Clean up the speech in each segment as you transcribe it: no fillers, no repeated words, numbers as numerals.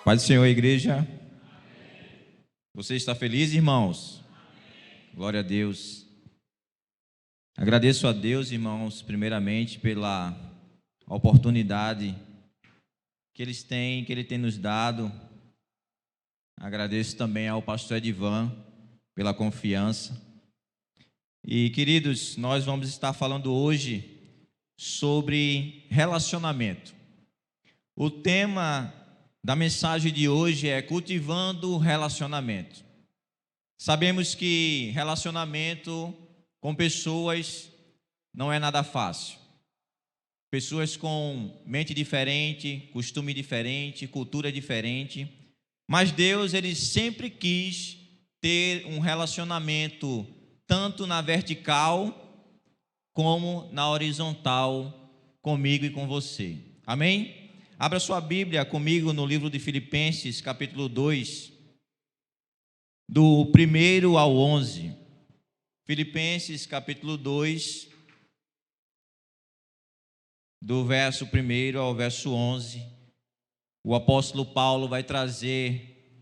Paz do Senhor, igreja. Você está feliz, irmãos? Glória a Deus. Agradeço a Deus, irmãos, primeiramente pela oportunidade que Ele tem nos dado. Agradeço também ao pastor Edivan pela confiança. E, queridos, nós vamos estar falando hoje sobre relacionamento. O tema da mensagem de hoje é cultivando relacionamento. Sabemos que relacionamento com pessoas não é nada fácil. Pessoas com mente diferente, costume diferente, cultura diferente. Mas Deus, Ele sempre quis ter um relacionamento tanto na vertical como na horizontal comigo e com você. Amém? Abra sua Bíblia comigo no livro de Filipenses, capítulo 2, do 1 ao 11. Filipenses, capítulo 2, do verso 1 ao verso 11. O apóstolo Paulo vai trazer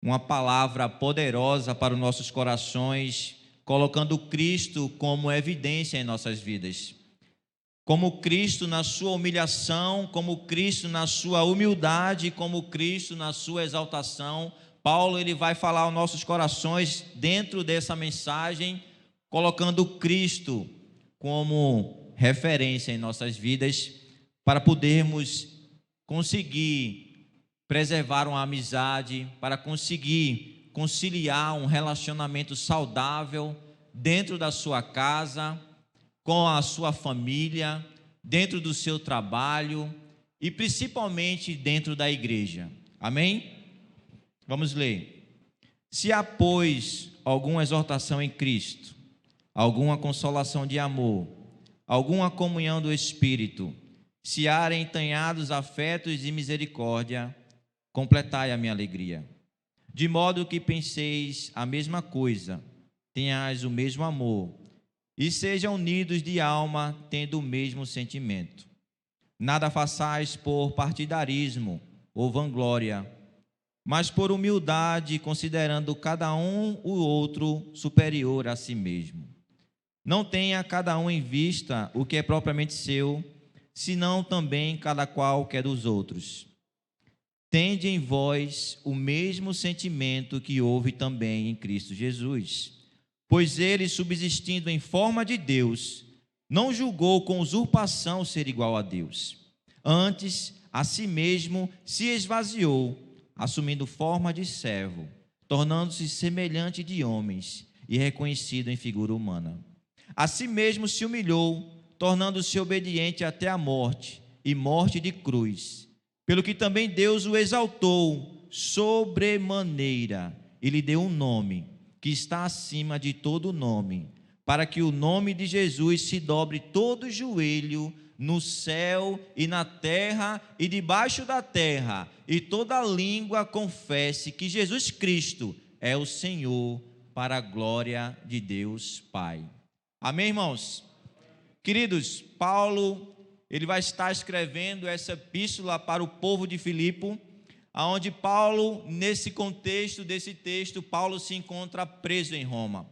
uma palavra poderosa para os nossos corações, colocando Cristo como evidência em nossas vidas. Como Cristo na sua humilhação, como Cristo na sua humildade, como Cristo na sua exaltação. Paulo, ele vai falar aos nossos corações dentro dessa mensagem, colocando Cristo como referência em nossas vidas, para podermos conseguir preservar uma amizade, para conseguir conciliar um relacionamento saudável dentro da sua casa, com a sua família, dentro do seu trabalho e principalmente dentro da igreja. Amém? Vamos ler. Se há, pois, alguma exortação em Cristo, alguma consolação de amor, alguma comunhão do Espírito, se há entranhados afetos e misericórdia, completai a minha alegria. De modo que penseis a mesma coisa, tenhais o mesmo amor, e sejam unidos de alma, tendo o mesmo sentimento. Nada façais por partidarismo ou vanglória, mas por humildade, considerando cada um o outro superior a si mesmo. Não tenha cada um em vista o que é propriamente seu, senão também cada qual que é dos outros. Tende em vós o mesmo sentimento que houve também em Cristo Jesus. Pois ele, subsistindo em forma de Deus, não julgou com usurpação ser igual a Deus. Antes, a si mesmo se esvaziou, assumindo forma de servo, tornando-se semelhante de homens e reconhecido em figura humana. A si mesmo se humilhou, tornando-se obediente até a morte, e morte de cruz. Pelo que também Deus o exaltou sobremaneira e lhe deu um nome que está acima de todo nome, para que o nome de Jesus se dobre todo joelho no céu e na terra e debaixo da terra, e toda língua confesse que Jesus Cristo é o Senhor, para a glória de Deus Pai. Amém, irmãos? Queridos, Paulo, ele vai estar escrevendo essa epístola para o povo de Filipe, aonde Paulo, nesse contexto desse texto, Paulo se encontra preso em Roma.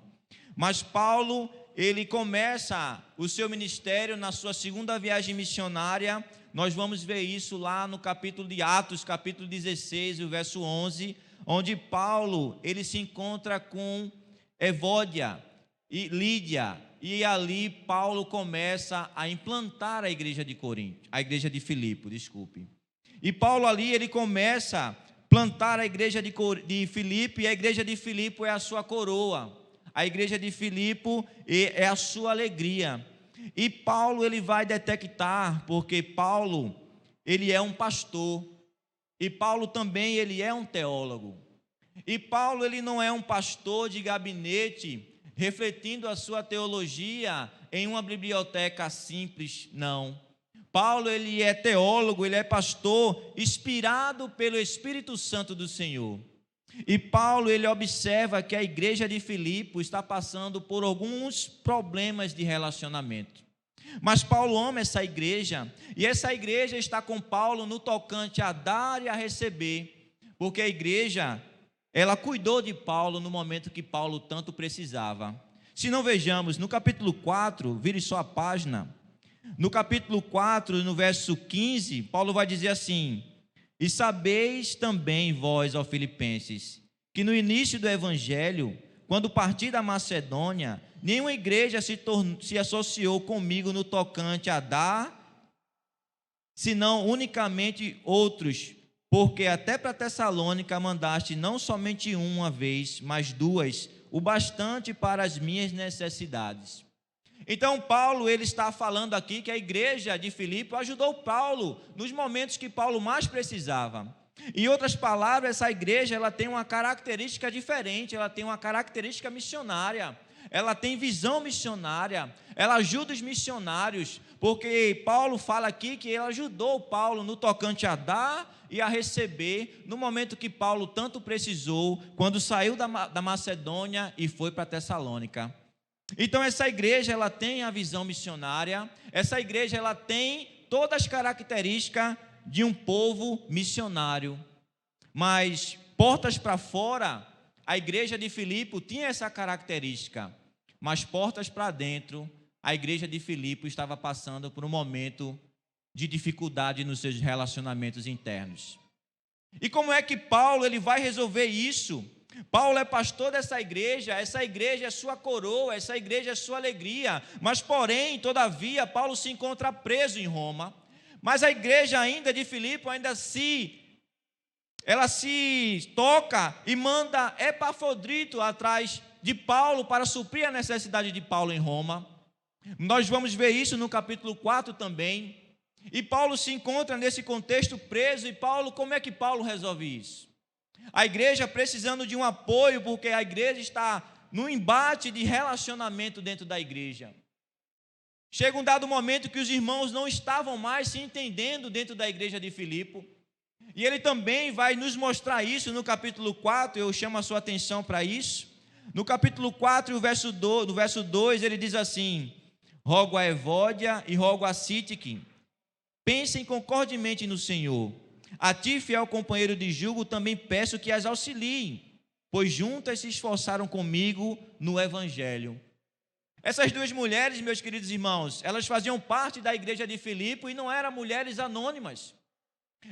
Mas Paulo, ele começa o seu ministério na sua segunda viagem missionária. Nós vamos ver isso lá no capítulo de Atos, capítulo 16, o verso 11, onde Paulo, ele se encontra com Evódia e Lídia, e ali Paulo começa a implantar a igreja de Corinto, a igreja de Filipe, desculpe. E Paulo ali, ele começa a plantar a igreja de Filipe, e a igreja de Filipe é a sua coroa. A igreja de Filipe é a sua alegria. E Paulo, ele vai detectar, porque Paulo, ele é um pastor. E Paulo também, ele é um teólogo. E Paulo, ele não é um pastor de gabinete, refletindo a sua teologia em uma biblioteca simples, não. Paulo, ele é teólogo, ele é pastor, inspirado pelo Espírito Santo do Senhor. E Paulo, ele observa que a igreja de Filipe está passando por alguns problemas de relacionamento. Mas Paulo ama essa igreja, e essa igreja está com Paulo no tocante a dar e a receber, porque a igreja, ela cuidou de Paulo no momento que Paulo tanto precisava. Se não vejamos, no capítulo 4, vire só a página, no capítulo 4, no verso 15, Paulo vai dizer assim: e sabeis também vós, ó Filipenses, que no início do evangelho, quando parti da Macedônia, nenhuma igreja se associou comigo no tocante a dar, senão unicamente outros, porque até para Tessalônica mandaste não somente uma vez, mas duas, o bastante para as minhas necessidades. Então Paulo, ele está falando aqui que a igreja de Filipe ajudou Paulo nos momentos que Paulo mais precisava. Em outras palavras, essa igreja, ela tem uma característica diferente, ela tem uma característica missionária, ela tem visão missionária, ela ajuda os missionários, porque Paulo fala aqui que ele ajudou Paulo no tocante a dar e a receber, no momento que Paulo tanto precisou, quando saiu da Macedônia e foi para Tessalônica. Então essa igreja, ela tem a visão missionária, essa igreja, ela tem todas as características de um povo missionário, mas portas para fora, a igreja de Filipe tinha essa característica, mas portas para dentro, a igreja de Filipe estava passando por um momento de dificuldade nos seus relacionamentos internos. E como é que Paulo ele vai resolver isso? Paulo é pastor dessa igreja, essa igreja é sua coroa, essa igreja é sua alegria, mas porém, todavia, Paulo se encontra preso em Roma, mas a igreja ainda de Filipe ela se toca e manda Epafrodito atrás de Paulo para suprir a necessidade de Paulo em Roma. Nós vamos ver isso no capítulo 4 também, e Paulo se encontra nesse contexto preso, e Paulo, como é que Paulo resolve isso? A igreja precisando de um apoio, porque a igreja está no embate de relacionamento dentro da igreja. Chega um dado momento que os irmãos não estavam mais se entendendo dentro da igreja de Filipe, e ele também vai nos mostrar isso no capítulo 4, eu chamo a sua atenção para isso. No capítulo 4, no verso 2, ele diz assim: rogo a Evódia e rogo a Sítique, pensem concordemente no Senhor. A ti, fiel companheiro de jugo, também peço que as auxiliem, pois juntas se esforçaram comigo no evangelho. Essas duas mulheres, meus queridos irmãos, elas faziam parte da igreja de Filipe e não eram mulheres anônimas.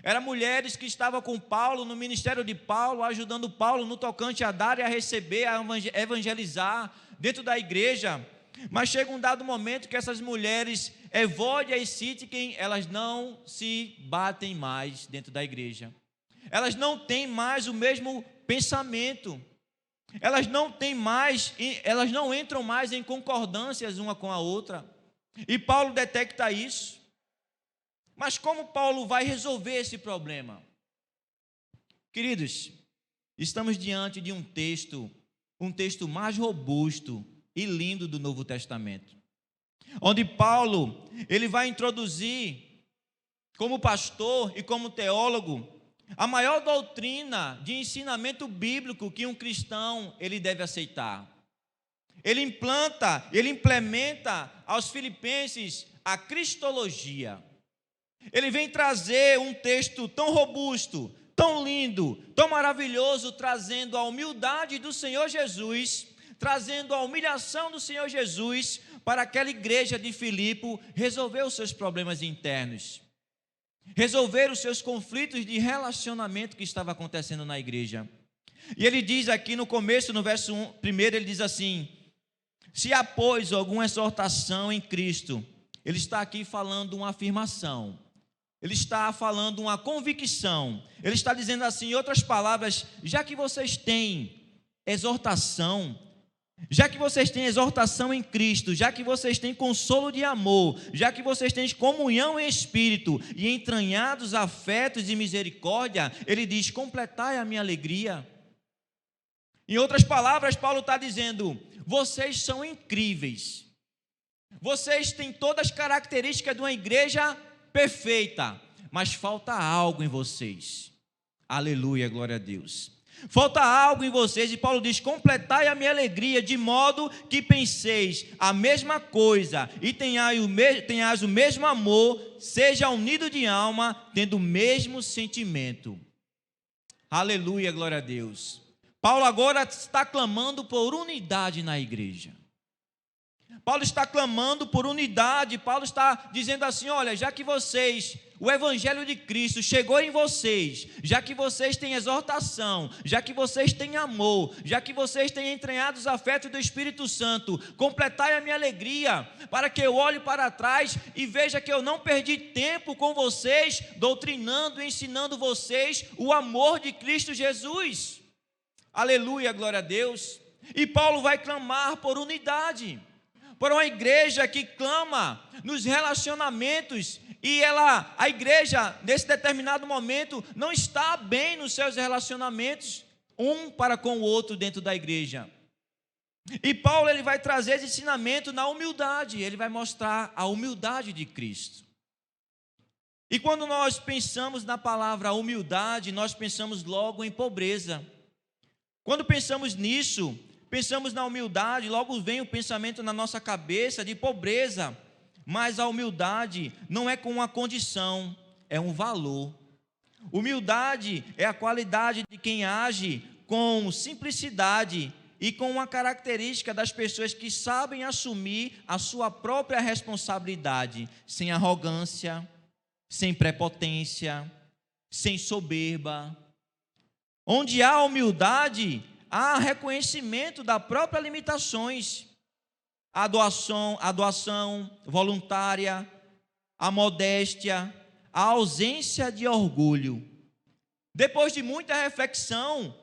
Eram mulheres que estavam com Paulo, no ministério de Paulo, ajudando Paulo no tocante a dar e a receber, a evangelizar dentro da igreja. Mas chega um dado momento que essas mulheres, Evódia e Sítique, elas não se batem mais dentro da igreja. Elas não têm mais o mesmo pensamento. Elas não entram mais em concordâncias uma com a outra. E Paulo detecta isso. Mas como Paulo vai resolver esse problema? Queridos, estamos diante de um texto mais robusto e lindo do Novo Testamento, onde Paulo, ele vai introduzir, como pastor e como teólogo, a maior doutrina de ensinamento bíblico que um cristão ele deve aceitar. Ele implementa aos filipenses a cristologia. Ele vem trazer um texto tão robusto, tão lindo, tão maravilhoso, trazendo a humildade do Senhor Jesus, trazendo a humilhação do Senhor Jesus para aquela igreja de Filipe resolver os seus problemas internos, resolver os seus conflitos de relacionamento que estava acontecendo na igreja. E ele diz aqui no começo, no verso 1, ele diz assim: se há, pois, alguma exortação em Cristo, ele está aqui falando uma afirmação, ele está falando uma convicção, ele está dizendo assim, em outras palavras, já que vocês têm exortação, já que vocês têm exortação em Cristo, já que vocês têm consolo de amor, já que vocês têm comunhão em espírito e entranhados afetos e misericórdia, ele diz, completai a minha alegria. Em outras palavras, Paulo está dizendo, vocês são incríveis, vocês têm todas as características de uma igreja perfeita, mas falta algo em vocês. Aleluia, glória a Deus. Falta algo em vocês, e Paulo diz: completai a minha alegria, de modo que penseis a mesma coisa e tenhais o mesmo amor, seja unido de alma, tendo o mesmo sentimento. Aleluia, glória a Deus. Paulo agora está clamando por unidade na igreja. Paulo está clamando por unidade. Paulo está dizendo assim: olha, já que vocês, o evangelho de Cristo chegou em vocês, já que vocês têm exortação, já que vocês têm amor, já que vocês têm entranhado os afetos do Espírito Santo, completai a minha alegria, para que eu olhe para trás e veja que eu não perdi tempo com vocês, doutrinando e ensinando vocês o amor de Cristo Jesus. Aleluia, glória a Deus. E Paulo vai clamar por unidade, por uma igreja que clama nos relacionamentos, e a igreja, nesse determinado momento, não está bem nos seus relacionamentos, um para com o outro dentro da igreja. E Paulo, ele vai trazer esse ensinamento na humildade, ele vai mostrar a humildade de Cristo. E quando nós pensamos na palavra humildade, nós pensamos logo em pobreza. Quando pensamos nisso, pensamos na humildade, logo vem o pensamento na nossa cabeça de pobreza. Mas a humildade não é com uma condição, é um valor. Humildade é a qualidade de quem age com simplicidade e com uma característica das pessoas que sabem assumir a sua própria responsabilidade, sem arrogância, sem prepotência, sem soberba. Onde há humildade, há reconhecimento das próprias limitações, a doação voluntária, a modéstia, a ausência de orgulho. Depois de muita reflexão,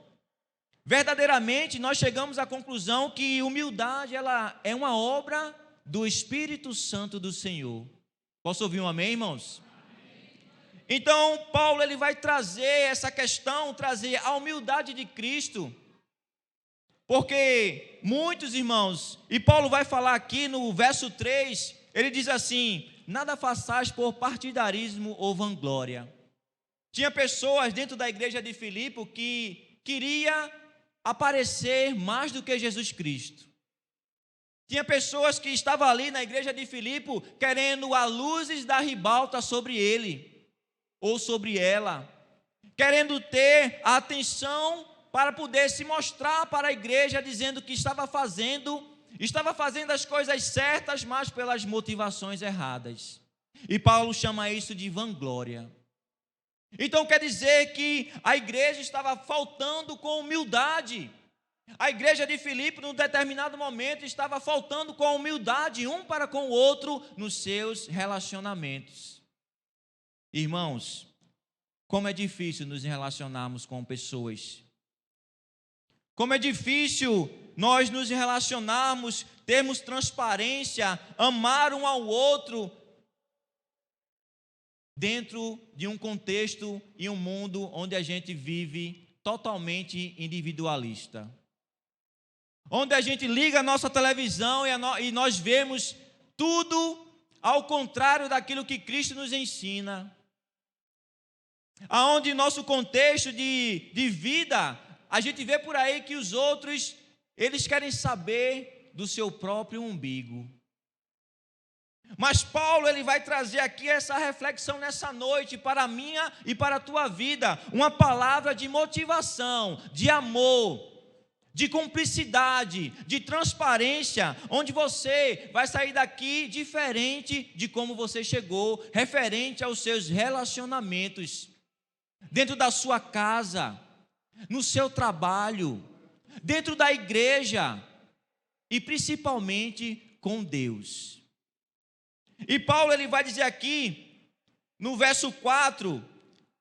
verdadeiramente nós chegamos à conclusão que humildade, ela é uma obra do Espírito Santo do Senhor. Posso ouvir um amém, irmãos? Então, Paulo, ele vai trazer essa questão, trazer a humildade de Cristo, porque muitos irmãos, e Paulo vai falar aqui no verso 3, ele diz assim: nada façais por partidarismo ou vanglória. Tinha pessoas dentro da igreja de Filipe que queria aparecer mais do que Jesus Cristo. Tinha pessoas que estavam ali na igreja de Filipe querendo as luzes da ribalta sobre ele ou sobre ela, querendo ter a atenção para poder se mostrar para a igreja, dizendo que estava fazendo as coisas certas, mas pelas motivações erradas. E Paulo chama isso de vanglória. Então quer dizer que a igreja estava faltando com humildade. A igreja de Filipe, num determinado momento, estava faltando com humildade um para com o outro nos seus relacionamentos. Irmãos, como é difícil nos relacionarmos com pessoas. Como é difícil nós nos relacionarmos, termos transparência, amar um ao outro, dentro de um contexto e um mundo onde a gente vive totalmente individualista. Onde a gente liga a nossa televisão e nós vemos tudo ao contrário daquilo que Cristo nos ensina. Aonde nosso contexto de vida, a gente vê por aí que os outros, eles querem saber do seu próprio umbigo. Mas Paulo, ele vai trazer aqui essa reflexão nessa noite para a minha e para a tua vida, uma palavra de motivação, de amor, de cumplicidade, de transparência, onde você vai sair daqui diferente de como você chegou, referente aos seus relacionamentos, dentro da sua casa, no seu trabalho, dentro da igreja e principalmente com Deus. E Paulo, ele vai dizer aqui no verso 4: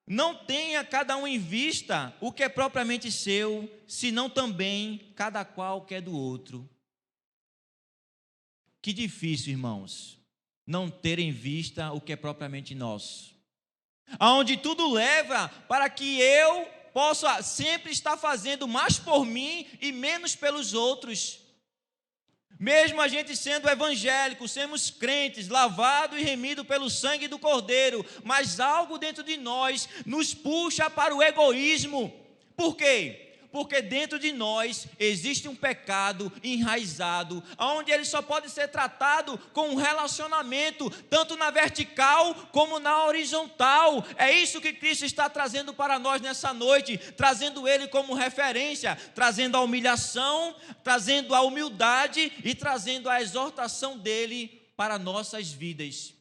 não tenha cada um em vista o que é propriamente seu, senão também cada qual que é do outro. Que difícil, irmãos, não ter em vista o que é propriamente nosso. Aonde tudo leva para que eu possa sempre estar fazendo mais por mim e menos pelos outros. Mesmo a gente sendo evangélico, sermos crentes, lavado e remido pelo sangue do Cordeiro, mas algo dentro de nós nos puxa para o egoísmo. Por quê? Porque dentro de nós existe um pecado enraizado, onde ele só pode ser tratado com um relacionamento, tanto na vertical como na horizontal. É isso que Cristo está trazendo para nós nessa noite, trazendo ele como referência, trazendo a humilhação, trazendo a humildade e trazendo a exortação dele para nossas vidas.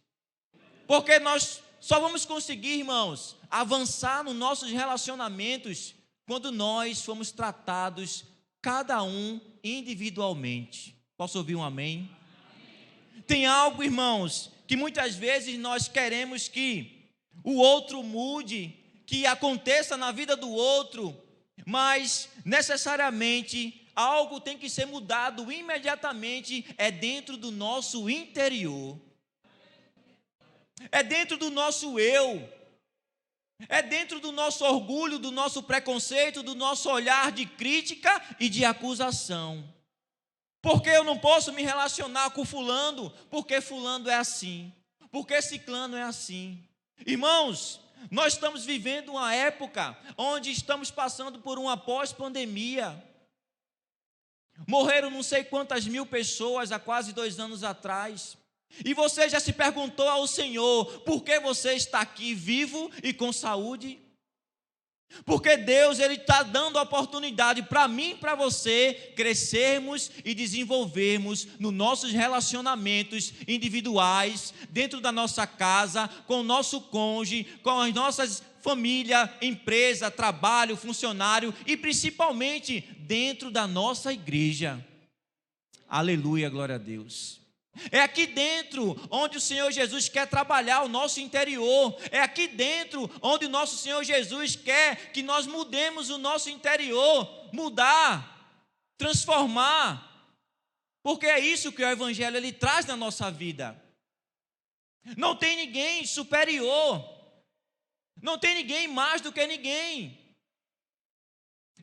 Porque nós só vamos conseguir, irmãos, avançar nos nossos relacionamentos quando nós fomos tratados, cada um individualmente. Posso ouvir um amém? Tem algo, irmãos, que muitas vezes nós queremos que o outro mude, que aconteça na vida do outro, mas necessariamente algo tem que ser mudado imediatamente, é dentro do nosso interior, é dentro do nosso eu, é dentro do nosso orgulho, do nosso preconceito, do nosso olhar de crítica e de acusação. Porque eu não posso me relacionar com fulano, porque fulano é assim, porque ciclano é assim. Irmãos, nós estamos vivendo uma época onde estamos passando por uma pós-pandemia. Morreram não sei quantas mil pessoas há quase 2 anos atrás. E você já se perguntou ao Senhor, por que você está aqui vivo e com saúde? Porque Deus, Ele está dando a oportunidade para mim e para você crescermos e desenvolvermos nos nossos relacionamentos individuais, dentro da nossa casa, com o nosso cônjuge, com as nossas família, empresa, trabalho, funcionário e principalmente dentro da nossa igreja. Aleluia, glória a Deus. É aqui dentro onde o Senhor Jesus quer trabalhar o nosso interior. É aqui dentro onde o nosso Senhor Jesus quer que nós mudemos o nosso interior. Mudar, transformar. Porque é isso que o Evangelho ele traz na nossa vida. Não tem ninguém superior. Não tem ninguém mais do que ninguém.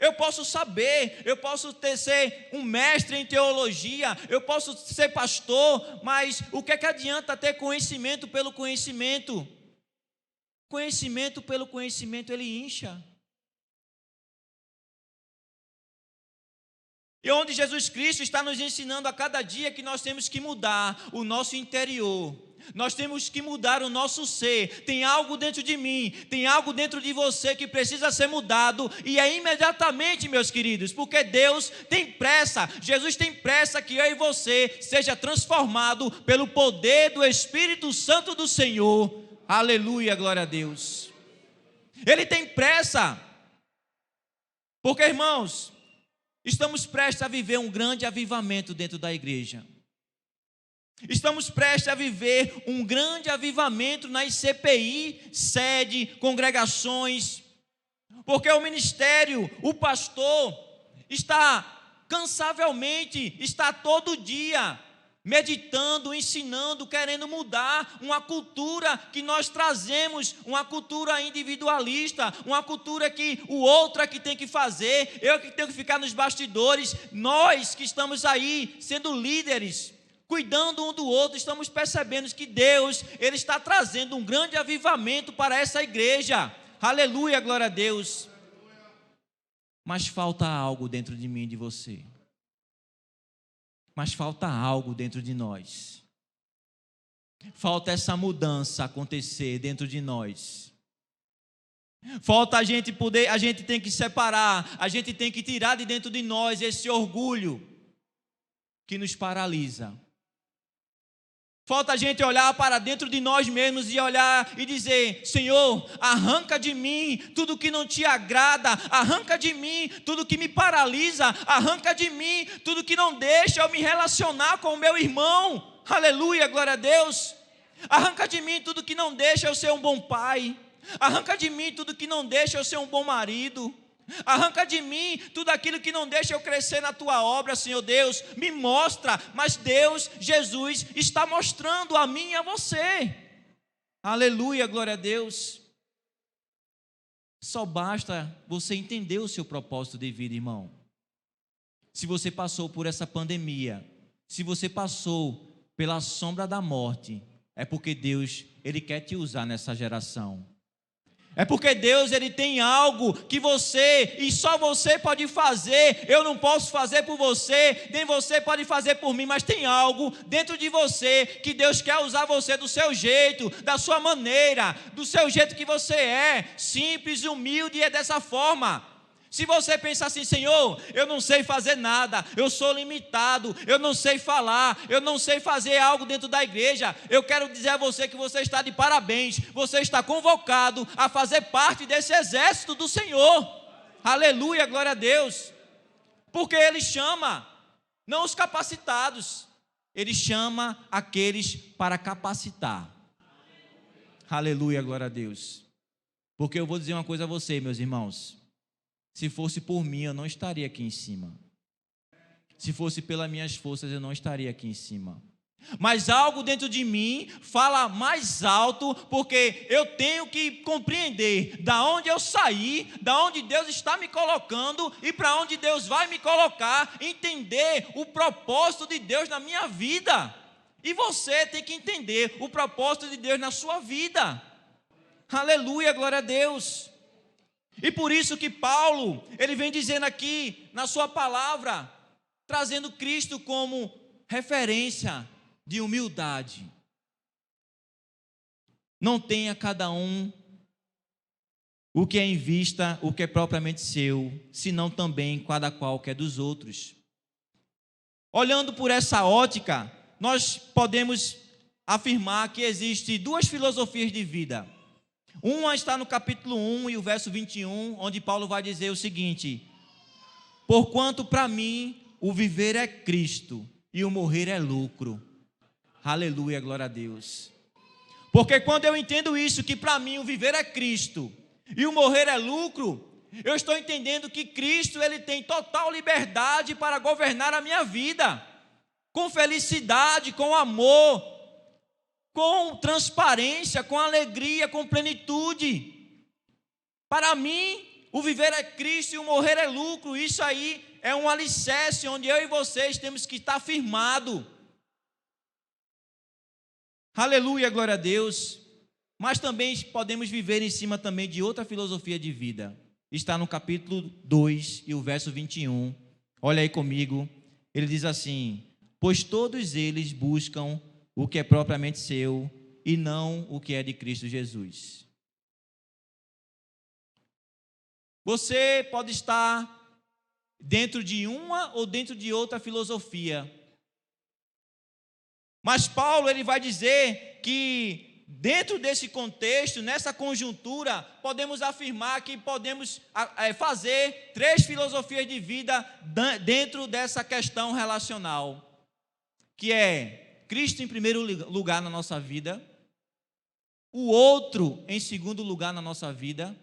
Eu posso saber, eu posso ser um mestre em teologia, eu posso ser pastor, mas o que é que adianta ter conhecimento pelo conhecimento? Conhecimento pelo conhecimento, ele incha. E onde Jesus Cristo está nos ensinando a cada dia que nós temos que mudar o nosso interior. Nós temos que mudar o nosso ser. Tem algo dentro de mim, tem algo dentro de você que precisa ser mudado, e é imediatamente, meus queridos, porque Deus tem pressa, Jesus tem pressa que eu e você seja transformado pelo poder do Espírito Santo do Senhor. Aleluia, glória a Deus. Ele tem pressa, porque, irmãos, estamos prestes a viver um grande avivamento dentro da igreja. Estamos prestes a viver um grande avivamento nas CPI, sede, congregações, porque o ministério, o pastor, está cansavelmente, está todo dia meditando, ensinando, querendo mudar uma cultura que nós trazemos, uma cultura individualista, uma cultura que o outro é que tem que fazer, eu que tenho que ficar nos bastidores. Nós que estamos aí sendo líderes, cuidando um do outro, estamos percebendo que Deus, Ele está trazendo um grande avivamento para essa igreja. Aleluia, glória a Deus. Mas falta algo dentro de mim e de você. Mas falta algo dentro de nós. Falta essa mudança acontecer dentro de nós. Falta a gente tem que separar, a gente tem que tirar de dentro de nós esse orgulho que nos paralisa. Falta a gente olhar para dentro de nós mesmos e olhar e dizer: Senhor, arranca de mim tudo que não te agrada, arranca de mim tudo que me paralisa, arranca de mim tudo que não deixa eu me relacionar com o meu irmão. Aleluia, glória a Deus. Arranca de mim tudo que não deixa eu ser um bom pai, arranca de mim tudo que não deixa eu ser um bom marido. Arranca de mim tudo aquilo que não deixa eu crescer na tua obra, Senhor Deus. Me mostra, mas Deus, Jesus, está mostrando a mim e a você. Aleluia, glória a Deus. Só basta você entender o seu propósito de vida, irmão. Se você passou por essa pandemia, se você passou pela sombra da morte, é porque Deus, Ele quer te usar nessa geração. É porque Deus, Ele tem algo que você, e só você pode fazer. Eu não posso fazer por você, nem você pode fazer por mim, mas tem algo dentro de você, que Deus quer usar você do seu jeito, da sua maneira, do seu jeito que você é, simples, humilde, e é dessa forma. Se você pensa assim: Senhor, eu não sei fazer nada, eu sou limitado, eu não sei falar, eu não sei fazer algo dentro da igreja, eu quero dizer a você que você está de parabéns, você está convocado a fazer parte desse exército do Senhor. Aleluia, glória a Deus. Porque Ele chama, não os capacitados, Ele chama aqueles para capacitar. Aleluia, glória a Deus. Porque eu vou dizer uma coisa a você, meus irmãos: se fosse por mim, eu não estaria aqui em cima. Se fosse pelas minhas forças, eu não estaria aqui em cima. Mas algo dentro de mim fala mais alto, porque eu tenho que compreender da onde eu saí, da onde Deus está me colocando e para onde Deus vai me colocar, entender o propósito de Deus na minha vida. E você tem que entender o propósito de Deus na sua vida. Aleluia, glória a Deus. E por isso que Paulo, ele vem dizendo aqui na sua palavra, trazendo Cristo como referência de humildade. Não tenha cada um o que é em vista, o que é propriamente seu, senão também cada qual que é dos outros. Olhando por essa ótica, nós podemos afirmar que existem duas filosofias de vida. Uma está no capítulo 1 e o verso 21, onde Paulo vai dizer o seguinte: porquanto para mim o viver é Cristo e o morrer é lucro. Aleluia, glória a Deus. Porque quando eu entendo isso, que para mim o viver é Cristo e o morrer é lucro, eu estou entendendo que Cristo, Ele tem total liberdade para governar a minha vida, com felicidade, com amor, com transparência, com alegria, com plenitude. Para mim, o viver é Cristo e o morrer é lucro. Isso aí é um alicerce onde eu e vocês temos que estar firmados. Aleluia, glória a Deus. Mas também podemos viver em cima também de outra filosofia de vida. Está no capítulo 2 e o verso 21. Olha aí comigo. Ele diz assim: pois todos eles buscam o que é propriamente seu e não o que é de Cristo Jesus. Você pode estar dentro de uma ou dentro de outra filosofia. Mas Paulo, ele vai dizer que dentro desse contexto, nessa conjuntura, podemos afirmar que podemos fazer três filosofias de vida dentro dessa questão relacional, que é Cristo em primeiro lugar na nossa vida, o outro em segundo lugar na nossa vida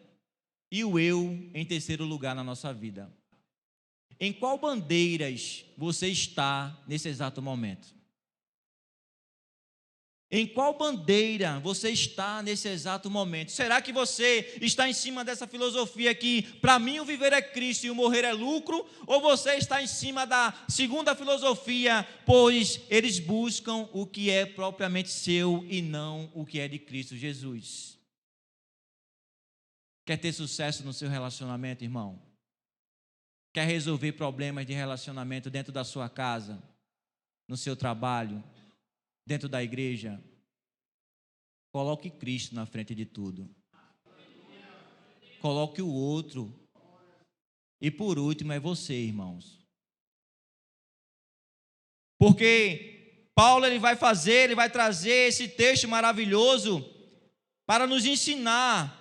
e o eu em terceiro lugar na nossa vida. Em qual bandeiras você está nesse exato momento? Em qual bandeira você está nesse exato momento? Será que você está em cima dessa filosofia que para mim o viver é Cristo e o morrer é lucro? Ou você está em cima da segunda filosofia, pois eles buscam o que é propriamente seu e não o que é de Cristo Jesus? Quer ter sucesso no seu relacionamento, irmão? Quer resolver problemas de relacionamento dentro da sua casa, no seu trabalho, dentro da igreja? Coloque Cristo na frente de tudo. Coloque o outro. E por último é você, irmãos. Porque Paulo ele vai trazer esse texto maravilhoso para nos ensinar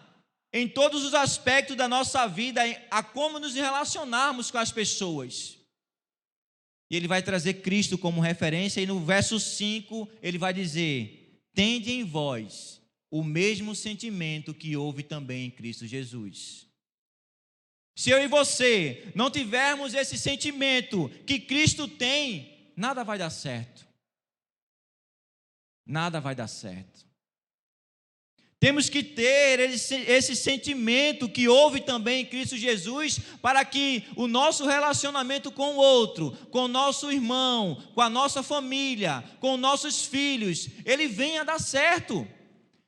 em todos os aspectos da nossa vida a como nos relacionarmos com as pessoas. E ele vai trazer Cristo como referência, e no verso 5 ele vai dizer: tende em vós o mesmo sentimento que houve também em Cristo Jesus. Se eu e você não tivermos esse sentimento que Cristo tem, nada vai dar certo. Nada vai dar certo. Temos que ter esse sentimento que houve também em Cristo Jesus, para que o nosso relacionamento com o outro, com o nosso irmão, com a nossa família, com nossos filhos, ele venha a dar certo.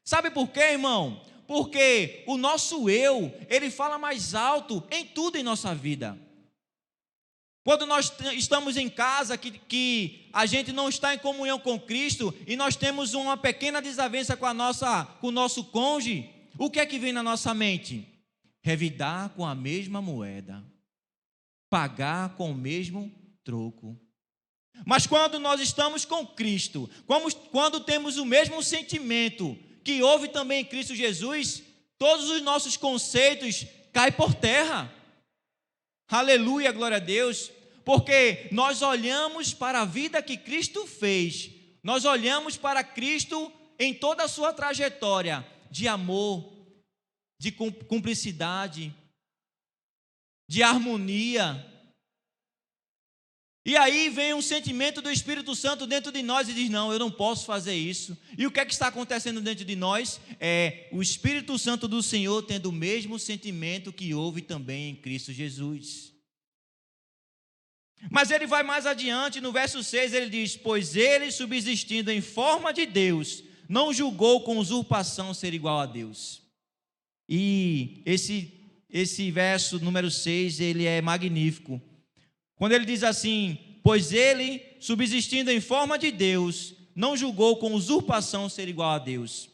Sabe por quê, irmão? porque o nosso eu, ele fala mais alto em tudo em nossa vida. Quando nós estamos em casa, que a gente não está em comunhão com Cristo, e nós temos uma pequena desavença com o nosso cônjuge, o que é que vem na nossa mente? Revidar com a mesma moeda, pagar com o mesmo troco. Mas quando nós estamos com Cristo, quando temos o mesmo sentimento que houve também em Cristo Jesus, todos os nossos conceitos caem por terra. Aleluia, glória a Deus, porque nós olhamos para a vida que Cristo fez, nós olhamos para Cristo em toda a sua trajetória de amor, de cumplicidade, de harmonia. E aí vem um sentimento do Espírito Santo dentro de nós e diz: não, eu não posso fazer isso. E o que é que está acontecendo dentro de nós? É o Espírito Santo do Senhor tendo o mesmo sentimento que houve também em Cristo Jesus. Mas ele vai mais adiante, no verso 6 ele diz: pois ele, subsistindo em forma de Deus, não julgou com usurpação ser igual a Deus. E esse verso número 6, ele é magnífico. Quando ele diz assim: pois ele, subsistindo em forma de Deus, não julgou com usurpação ser igual a Deus.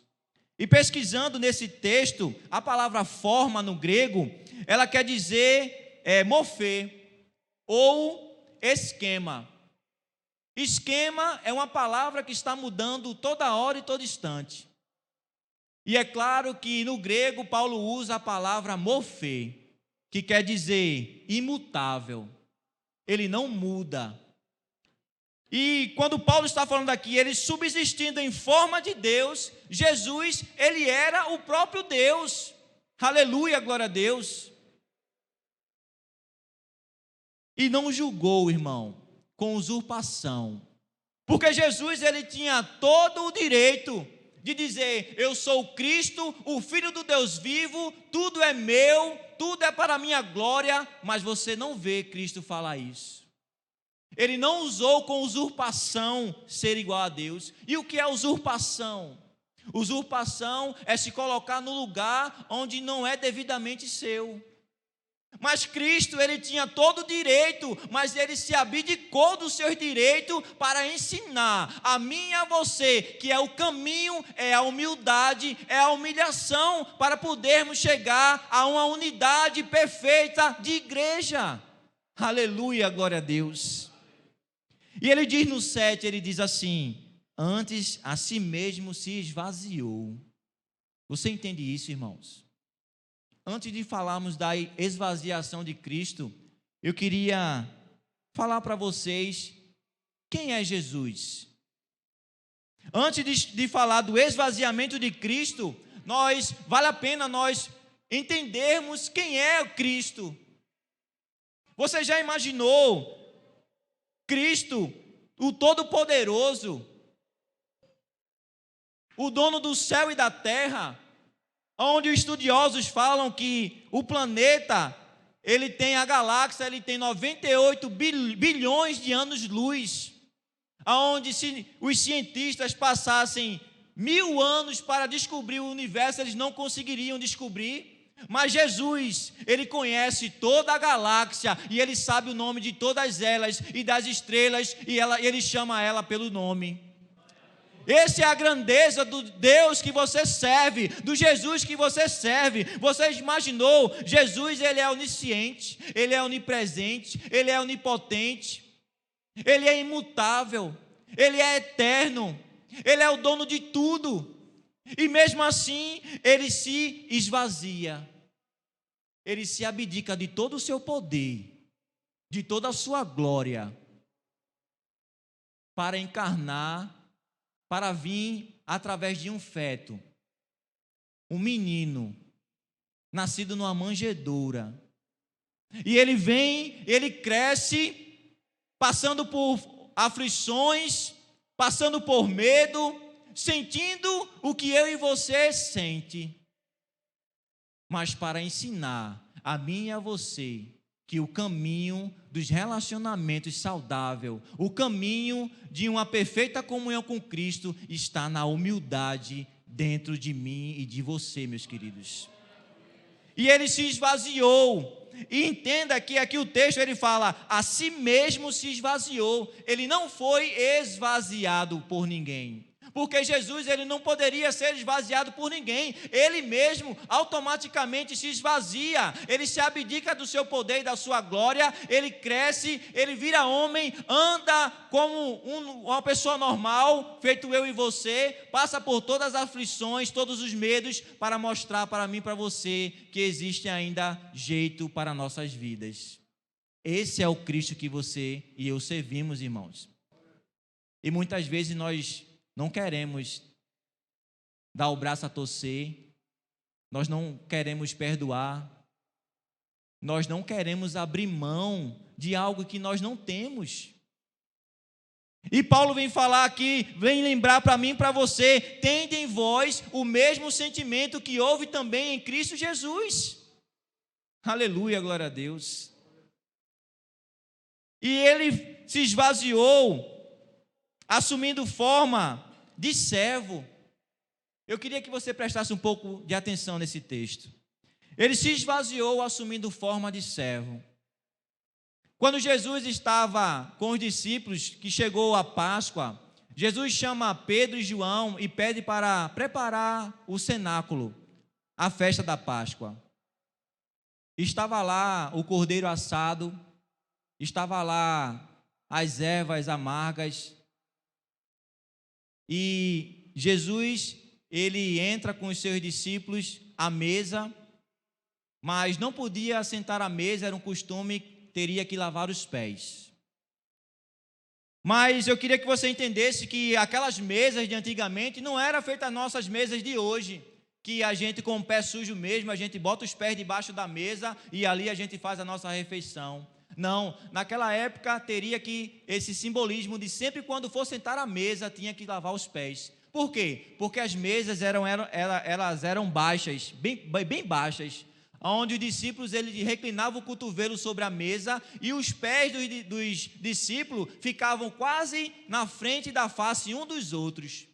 E pesquisando nesse texto, a palavra forma no grego, ela quer dizer morfê, ou esquema. Esquema é uma palavra que está mudando toda hora e todo instante. E é claro que no grego Paulo usa a palavra morfê, que quer dizer imutável. Ele não muda. E quando Paulo está falando aqui, ele subsistindo em forma de Deus, Jesus, ele era o próprio Deus. Aleluia, glória a Deus. E não julgou, irmão, com usurpação. Porque Jesus, ele tinha todo o direito de dizer: eu sou Cristo, o Filho do Deus vivo, tudo é meu, tudo é para a minha glória. Mas você não vê Cristo falar isso. Ele não usou com usurpação ser igual a Deus. E o que é usurpação? Usurpação é se colocar no lugar onde não é devidamente seu. Mas Cristo, ele tinha todo o direito, mas ele se abdicou dos seus direitos para ensinar a mim e a você que é o caminho, é a humildade, é a humilhação para podermos chegar a uma unidade perfeita de igreja. Aleluia, glória a Deus. E ele diz no 7, ele diz assim: antes a si mesmo se esvaziou. Você entende isso, irmãos? Antes de falarmos da esvaziação de Cristo, eu queria falar para vocês quem é Jesus. Antes de falar do esvaziamento de Cristo, vale a pena nós entendermos quem é o Cristo. Você já imaginou Cristo, o Todo-Poderoso, o dono do céu e da terra, onde os estudiosos falam que o planeta, ele tem a galáxia, ele tem 98 bilhões de anos-luz, onde se os cientistas passassem 1000 anos para descobrir o universo, eles não conseguiriam descobrir. Mas Jesus, ele conhece toda a galáxia e ele sabe o nome de todas elas e das estrelas, e ele chama ela pelo nome. Essa é a grandeza do Deus que você serve, do Jesus que você serve. Você imaginou? Jesus, ele é onisciente, ele é onipresente, ele é onipotente, ele é imutável, ele é eterno, ele é o dono de tudo. E mesmo assim, ele se esvazia, ele se abdica de todo o seu poder, de toda a sua glória, para encarnar, para vir através de um feto, um menino, nascido numa manjedoura. E ele vem, ele cresce, passando por aflições, passando por medo, sentindo o que eu e você sente, mas para ensinar a mim e a você que o caminho dos relacionamentos saudáveis, o caminho de uma perfeita comunhão com Cristo está na humildade dentro de mim e de você, meus queridos. E ele se esvaziou. E entenda que aqui o texto ele fala, a si mesmo se esvaziou. Ele não foi esvaziado por ninguém. Porque Jesus ele não poderia ser esvaziado por ninguém. Ele mesmo automaticamente se esvazia. Ele se abdica do seu poder e da sua glória. Ele cresce, ele vira homem, anda como uma pessoa normal, feito eu e você, passa por todas as aflições, todos os medos, para mostrar para mim e para você que existe ainda jeito para nossas vidas. Esse é o Cristo que você e eu servimos, irmãos. E muitas vezes nós não queremos dar o braço a torcer, nós não queremos perdoar, nós não queremos abrir mão de algo que nós não temos. E Paulo vem falar aqui, vem lembrar para mim e para você, tende em vós o mesmo sentimento que houve também em Cristo Jesus. Aleluia, glória a Deus. E ele se esvaziou, assumindo forma de servo. Eu queria que você prestasse um pouco de atenção nesse texto. Ele se esvaziou assumindo forma de servo. Quando Jesus estava com os discípulos, que chegou a Páscoa, Jesus chama Pedro e João e pede para preparar o cenáculo, a festa da Páscoa. Estava lá o cordeiro assado, estava lá as ervas amargas, e Jesus, ele entra com os seus discípulos à mesa, mas não podia sentar à mesa, era um costume, teria que lavar os pés. Mas eu queria que você entendesse que aquelas mesas de antigamente não eram feitas as nossas mesas de hoje, que a gente com o pé sujo mesmo, a gente bota os pés debaixo da mesa e ali a gente faz a nossa refeição. Não, naquela época teria que esse simbolismo de sempre quando for sentar à mesa tinha que lavar os pés. Por quê? Porque as mesas elas eram baixas, bem baixas, onde os discípulos eles reclinavam o cotovelo sobre a mesa e os pés dos discípulos ficavam quase na frente da face um dos outros.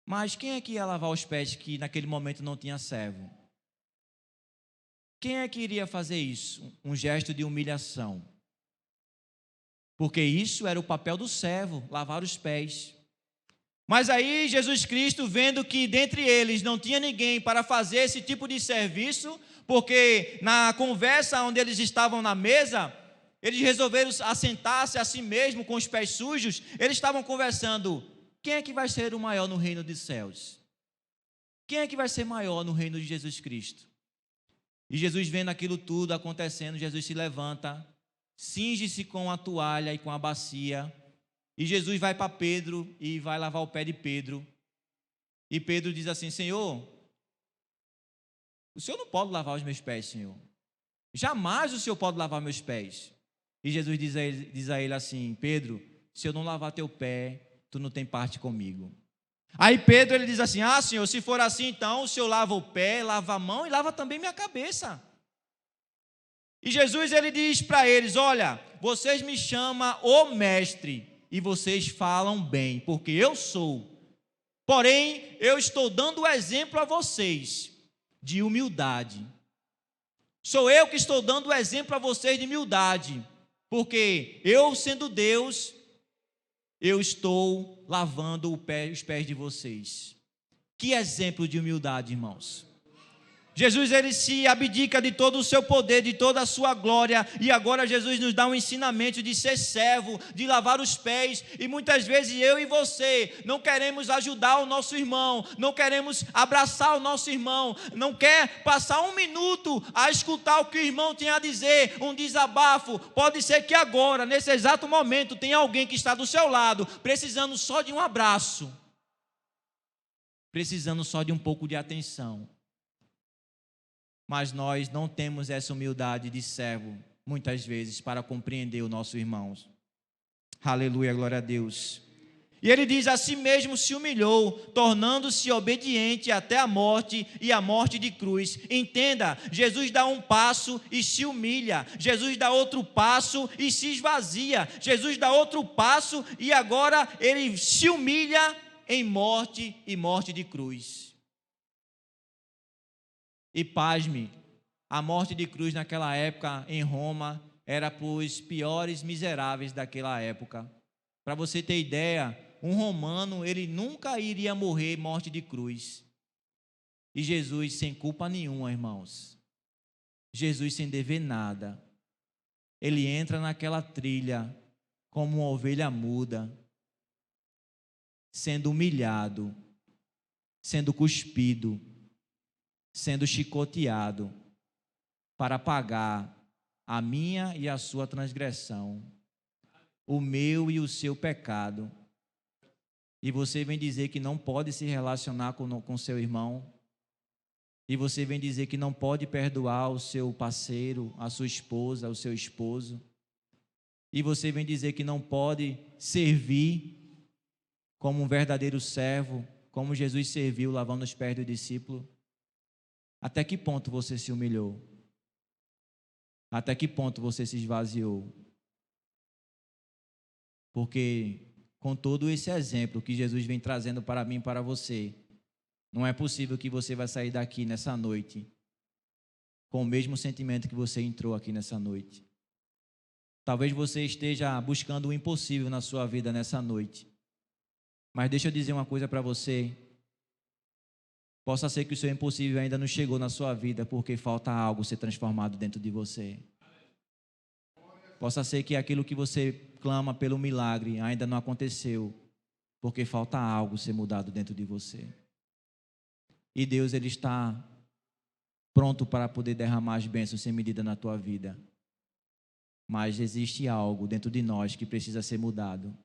Mas quem é que ia lavar os pés que naquele momento não tinha servo? Quem é que iria fazer isso? Um gesto de humilhação. Porque isso era o papel do servo, lavar os pés. Mas aí Jesus Cristo, vendo que dentre eles não tinha ninguém para fazer esse tipo de serviço, porque na conversa onde eles estavam na mesa, eles resolveram assentar-se a si mesmo com os pés sujos, eles estavam conversando, quem é que vai ser o maior no reino dos céus? Quem é que vai ser maior no reino de Jesus Cristo? E Jesus vendo aquilo tudo acontecendo, Jesus se levanta, cinge-se com a toalha e com a bacia, e Jesus vai para Pedro e vai lavar o pé de Pedro. E Pedro diz assim, Senhor, o Senhor não pode lavar os meus pés, Senhor. Jamais o Senhor pode lavar meus pés. E Jesus diz a ele assim, Pedro, se eu não lavar teu pé, tu não tem parte comigo. Aí Pedro ele diz assim, Senhor, se for assim então, o Senhor lava o pé, lava a mão e lava também minha cabeça. E Jesus ele diz para eles, olha, vocês me chamam o mestre e vocês falam bem, porque eu sou. Porém, eu estou dando o exemplo a vocês de humildade. Sou eu que estou dando o exemplo a vocês de humildade, porque eu sendo Deus, eu estou lavando os pés de vocês. Que exemplo de humildade, irmãos. Jesus, ele se abdica de todo o seu poder, de toda a sua glória, e agora Jesus nos dá um ensinamento de ser servo, de lavar os pés, e muitas vezes eu e você não queremos ajudar o nosso irmão, não queremos abraçar o nosso irmão, não quer passar um minuto a escutar o que o irmão tem a dizer, um desabafo. Pode ser que agora, nesse exato momento, tenha alguém que está do seu lado, precisando só de um abraço, precisando só de um pouco de atenção. Mas nós não temos essa humildade de servo, muitas vezes, para compreender o nosso irmão. Aleluia, glória a Deus. E ele diz, a si mesmo se humilhou, tornando-se obediente até a morte e a morte de cruz. Entenda, Jesus dá um passo e se humilha. Jesus dá outro passo e se esvazia. Jesus dá outro passo e agora ele se humilha em morte e morte de cruz. E pasme, a morte de cruz naquela época em Roma era para os piores miseráveis daquela época. Para você ter ideia, um romano, ele nunca iria morrer morte de cruz. E Jesus sem culpa nenhuma, irmãos. Jesus sem dever nada. Ele entra naquela trilha como uma ovelha muda, sendo humilhado, sendo cuspido, sendo chicoteado, para pagar a minha e a sua transgressão, o meu e o seu pecado. E você vem dizer que não pode se relacionar com seu irmão, e você vem dizer que não pode perdoar o seu parceiro, a sua esposa, o seu esposo, e você vem dizer que não pode servir como um verdadeiro servo, como Jesus serviu lavando os pés do discípulo. Até que ponto você se humilhou? Até que ponto você se esvaziou? Porque com todo esse exemplo que Jesus vem trazendo para mim e para você, não é possível que você vai sair daqui nessa noite com o mesmo sentimento que você entrou aqui nessa noite. Talvez você esteja buscando o impossível na sua vida nessa noite. Mas deixa eu dizer uma coisa para você. Possa ser que o seu impossível ainda não chegou na sua vida porque falta algo ser transformado dentro de você. Possa ser que aquilo que você clama pelo milagre ainda não aconteceu porque falta algo ser mudado dentro de você. E Deus, Ele está pronto para poder derramar as bênçãos sem medida na tua vida. Mas existe algo dentro de nós que precisa ser mudado.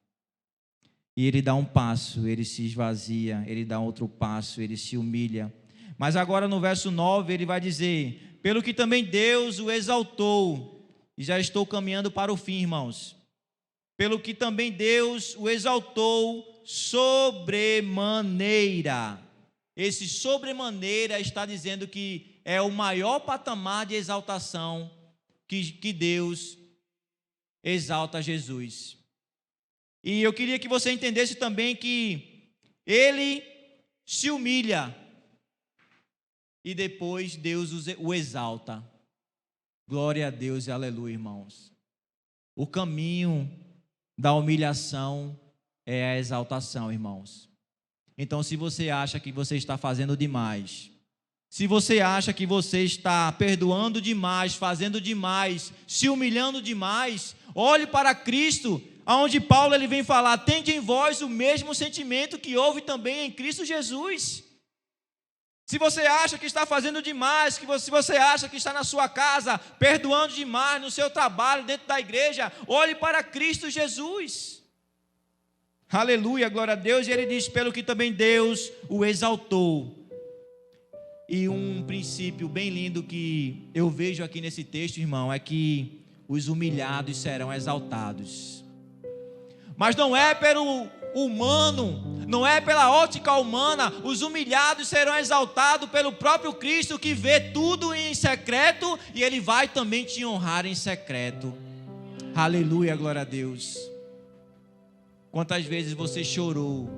E Ele dá um passo, Ele se esvazia, Ele dá outro passo, Ele se humilha. Mas agora no verso 9 Ele vai dizer: pelo que também Deus o exaltou. E já estou caminhando para o fim, irmãos. Pelo que também Deus o exaltou sobremaneira. Esse sobremaneira está dizendo que é o maior patamar de exaltação que Deus exalta Jesus. E eu queria que você entendesse também que Ele se humilha e depois Deus o exalta. Glória a Deus e aleluia, irmãos. O caminho da humilhação é a exaltação, irmãos. Então, se você acha que você está fazendo demais, se você acha que você está perdoando demais, fazendo demais, se humilhando demais, olhe para Cristo, aonde Paulo ele vem falar: tende em vós o mesmo sentimento que houve também em Cristo Jesus. Se você acha que está fazendo demais, se você acha que está na sua casa perdoando demais, no seu trabalho, dentro da igreja, olhe para Cristo Jesus. Aleluia, glória a Deus. E ele diz: pelo que também Deus o exaltou. E um princípio bem lindo que eu vejo aqui nesse texto, irmão, é que os humilhados serão exaltados. Mas não é pelo humano, não é pela ótica humana. Os humilhados serão exaltados pelo próprio Cristo, que vê tudo em secreto, e Ele vai também te honrar em secreto. Aleluia, glória a Deus. Quantas vezes você chorou?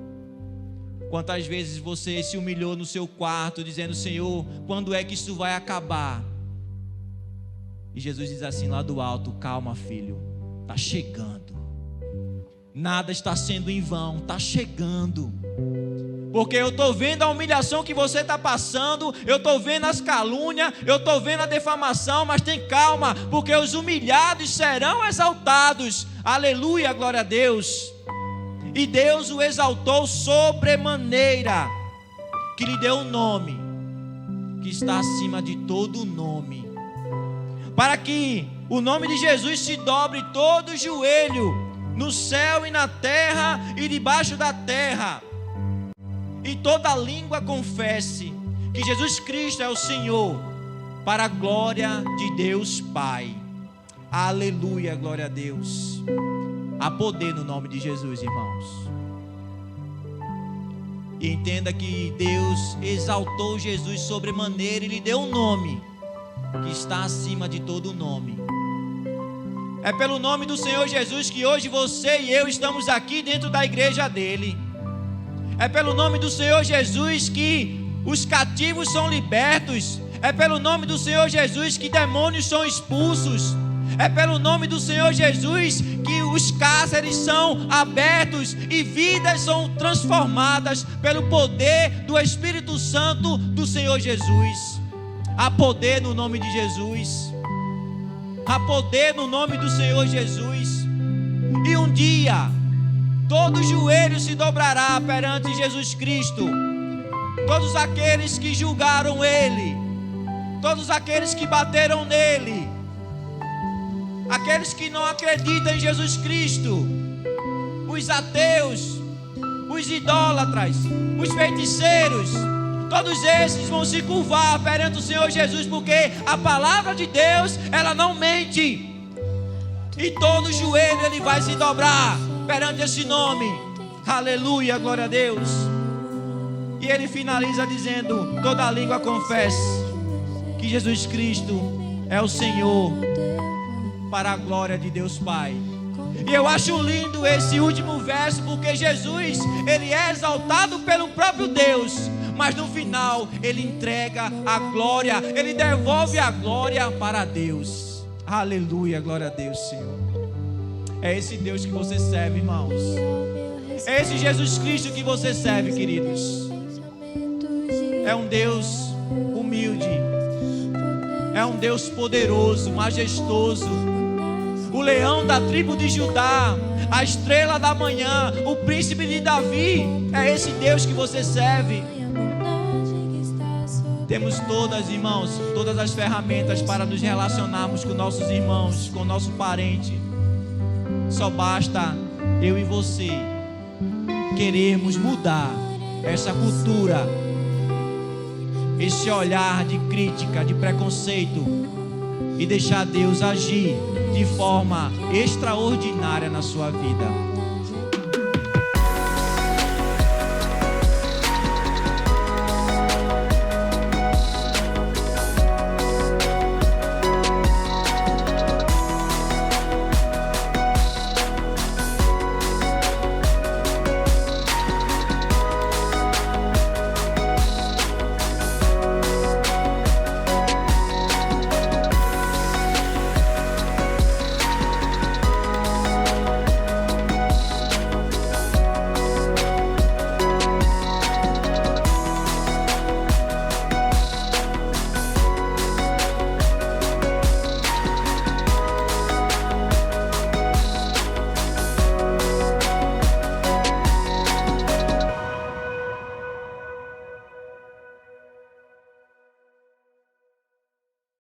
Quantas vezes você se humilhou no seu quarto, dizendo: Senhor, quando é que isso vai acabar? E Jesus diz assim lá do alto: calma, filho, está chegando. Nada está sendo em vão, está chegando. Porque eu estou vendo a humilhação que você está passando, eu estou vendo as calúnias, eu estou vendo a defamação, mas tem calma, porque os humilhados serão exaltados. Aleluia, glória a Deus. E Deus o exaltou sobremaneira, que lhe deu um nome que está acima de todo nome, para que o nome de Jesus se dobre todo o joelho, no céu e na terra e debaixo da terra, e toda língua confesse que Jesus Cristo é o Senhor, para a glória de Deus Pai. Aleluia, glória a Deus. Há poder no nome de Jesus, irmãos. E entenda que Deus exaltou Jesus sobremaneira e lhe deu um nome que está acima de todo nome. É pelo nome do Senhor Jesus que hoje você e eu estamos aqui dentro da igreja dele. É pelo nome do Senhor Jesus que os cativos são libertos. É pelo nome do Senhor Jesus que demônios são expulsos. É pelo nome do Senhor Jesus que os cárceres são abertos e vidas são transformadas pelo poder do Espírito Santo do Senhor Jesus. Há poder no nome de Jesus. Há poder no nome do Senhor Jesus. E um dia todo joelho se dobrará perante Jesus Cristo. Todos aqueles que julgaram Ele, todos aqueles que bateram nele, aqueles que não acreditam em Jesus Cristo, os ateus, os idólatras, os feiticeiros, todos esses vão se curvar perante o Senhor Jesus, porque a palavra de Deus, ela não mente. E todo joelho ele vai se dobrar perante esse nome. Aleluia, glória a Deus. E ele finaliza dizendo: toda língua confesse que Jesus Cristo é o Senhor, para a glória de Deus Pai. E eu acho lindo esse último verso, porque Jesus, ele é exaltado pelo próprio Deus, mas no final ele entrega a glória, ele devolve a glória para Deus. Aleluia, glória a Deus, Senhor. É esse Deus que você serve, irmãos. É esse Jesus Cristo que você serve, queridos. É um Deus humilde, é um Deus poderoso, majestoso, o leão da tribo de Judá, a estrela da manhã, o príncipe de Davi. É esse Deus que você serve. Temos todas, irmãos, todas as ferramentas para nos relacionarmos com nossos irmãos, com nosso parente. Só basta eu e você querermos mudar essa cultura, esse olhar de crítica, de preconceito, e deixar Deus agir de forma extraordinária na sua vida.